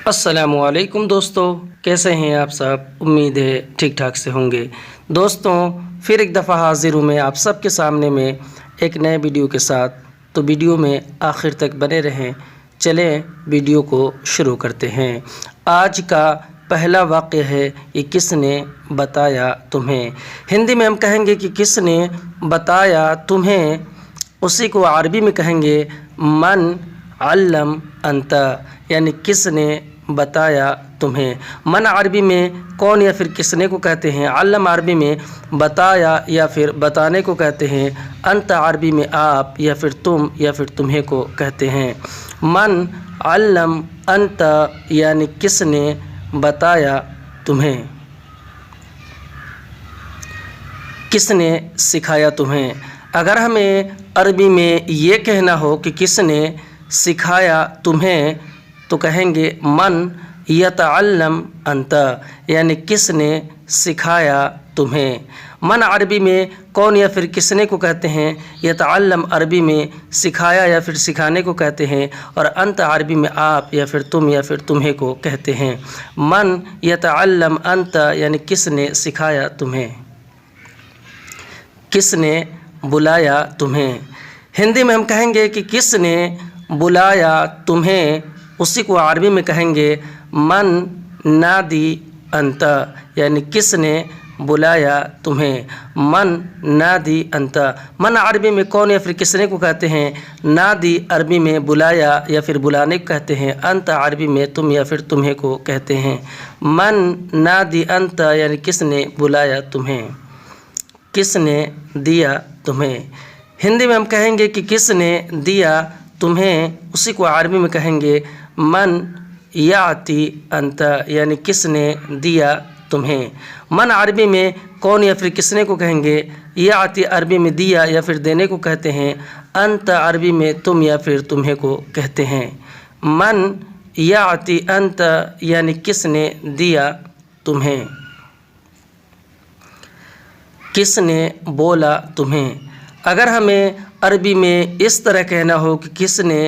السلام علیکم دوستو، کیسے ہیں آپ سب؟ امید ہے ٹھیک ٹھاک سے ہوں گے۔ دوستوں، پھر ایک دفعہ حاضر ہوں میں آپ سب کے سامنے میں ایک نئے ویڈیو کے ساتھ، تو ویڈیو میں آخر تک بنے رہیں۔ چلیں ویڈیو کو شروع کرتے ہیں۔ آج کا پہلا واقعہ ہے، یہ کس نے بتایا تمہیں؟ ہندی میں ہم کہیں گے کہ کس نے بتایا تمہیں، اسی کو عربی میں کہیں گے من علم انت، یعنی کس نے بتایا تمہیں۔ من عربی میں کون یا پھر کس نے کو کہتے ہیں، علم عربی میں بتایا یا پھر بتانے کو کہتے ہیں، انت عربی میں آپ یا پھر تم یا پھر تمہیں کو کہتے ہیں۔ من علم انت یعنی کس نے بتایا تمہیں، کس نے سکھایا تمہیں۔ اگر ہمیں عربی میں یہ کہنا ہو کہ کس نے سکھایا تمہیں، تو کہیں گے من یتعلم انت، یعنی کس نے سکھایا تمہیں۔ من عربی میں کون یا پھر کس نے کو کہتے ہیں، یتعلم عربی میں سکھایا یا پھر سکھانے کو کہتے ہیں، اور انت عربی میں آپ یا پھر تم یا پھر تمہیں کو کہتے ہیں۔ من یتعلم انت یعنی کس نے سکھایا تمہیں، کس نے بلایا تمہیں۔ ہندی میں ہم کہیں گے کہ کس نے بلایا تمہیں، اسی کو عربی میں کہیں گے من نادی انت، یعنی کس نے بلایا تمہیں۔ من نادی انت، من عربی میں کون یا پھر کس نے کو کہتے ہیں، نادی عربی میں بلایا یا پھر بلانے کو کہتے ہیں، انت عربی میں تم یا پھر تمہیں کو کہتے ہیں۔ من نادی انت یعنی کس نے بلایا تمہیں، کس نے دیا تمہیں۔ ہندی میں ہم کہیں گے کہ کس نے دیا تمہیں، اسی کو عربی میں کہیں گے من یعطی انت، یعنی کس نے دیا تمہیں۔ من عربی میں کون یا پھر کس نے کو کہیں گے، یعطی عربی میں دیا یا پھر دینے کو کہتے ہیں، انت عربی میں تم یا پھر تمہیں کو کہتے ہیں۔ من یعطی انت یعنی کس نے دیا تمہیں، کس نے بولا تمہیں۔ اگر ہمیں عربی میں اس طرح کہنا ہو کہ کس نے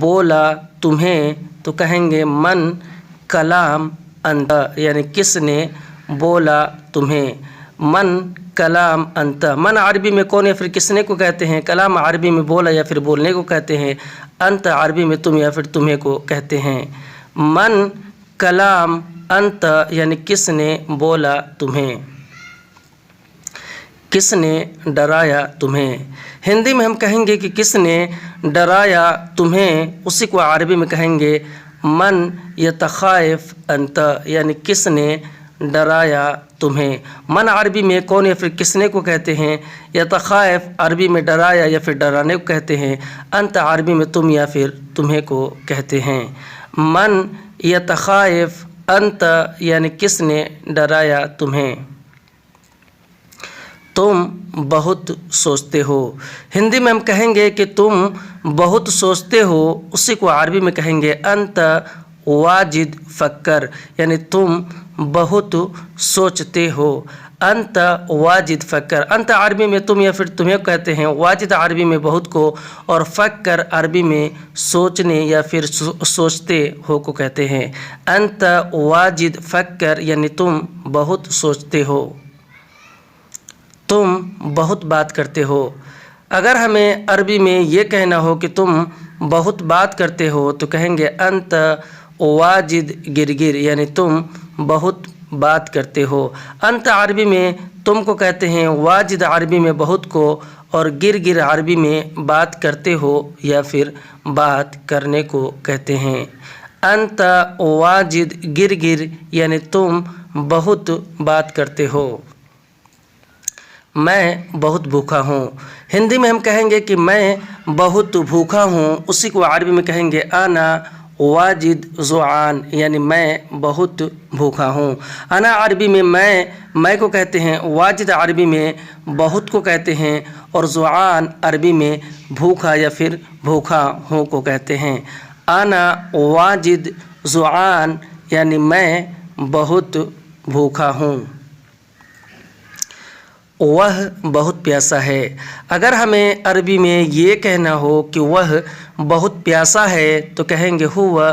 بولا تمہیں، تو کہیں گے من کلام انت، یعنی کس نے بولا تمہیں۔ من کلام انت، من عربی میں کون یا پھر کس نے کو کہتے ہیں، کلام عربی میں بولا یا پھر بولنے کو کہتے ہیں، انت عربی میں تم یا پھر تمہیں کو کہتے ہیں۔ من کلام انت یعنی کس نے بولا تمہیں، کس نے ڈرایا تمہیں۔ ہندی میں ہم کہیں گے کہ کس نے ڈرایا تمہیں، اسی کو عربی میں کہیں گے من یتخائف انت، یعنی کس نے ڈرایا تمہیں۔ من عربی میں کون یا پھر کس نے کو کہتے ہیں، یتخائف عربی میں ڈرایا یا پھر ڈرانے کو کہتے ہیں، انت عربی میں تم یا پھر تمہیں کو کہتے ہیں۔ من یتخائف انت یعنی کس نے ڈرایا تمہیں، تم بہت سوچتے ہو۔ ہندی میں ہم کہیں گے کہ تم بہت سوچتے ہو، اسی کو عربی میں کہیں گے انت واجد فکر، یعنی تم بہت سوچتے ہو۔ انت واجد فکر، انت عربی میں تم یا پھر تمہیں کہتے ہیں، واجد عربی میں بہت کو، اور فکر عربی میں سوچنے یا پھر سوچتے ہو کو کہتے ہیں۔ انت واجد فکر یعنی تم بہت سوچتے ہو، تم بہت بات کرتے ہو۔ اگر ہمیں عربی میں یہ کہنا ہو کہ تم بہت بات کرتے ہو، تو کہیں گے انت واجد گرگر، یعنی تم بہت بات کرتے ہو۔ انت عربی میں تم کو کہتے ہیں، واجد عربی میں بہت کو، اور گرگر عربی میں بات کرتے ہو یا پھر بات کرنے کو کہتے ہیں۔ انت واجد گرگر یعنی تم بہت بات کرتے ہو۔ میں بہت بھوکا ہوں، ہندی میں ہم کہیں گے کہ میں بہت بھوکا ہوں، اسی کو عربی میں کہیں گے انا واجد جوعان، یعنی میں بہت بھوکا ہوں۔ انا عربی میں میں کو کہتے ہیں، واجد عربی میں بہت کو کہتے ہیں، اور جوعان عربی میں بھوکا یا پھر بھوکا ہوں کو کہتے ہیں۔ انا واجد جوعان یعنی میں بہت بھوکا ہوں۔ وہ بہت پیاسا ہے، اگر ہمیں عربی میں یہ کہنا ہو کہ وہ بہت پیاسا ہے، تو کہیں گے ہوا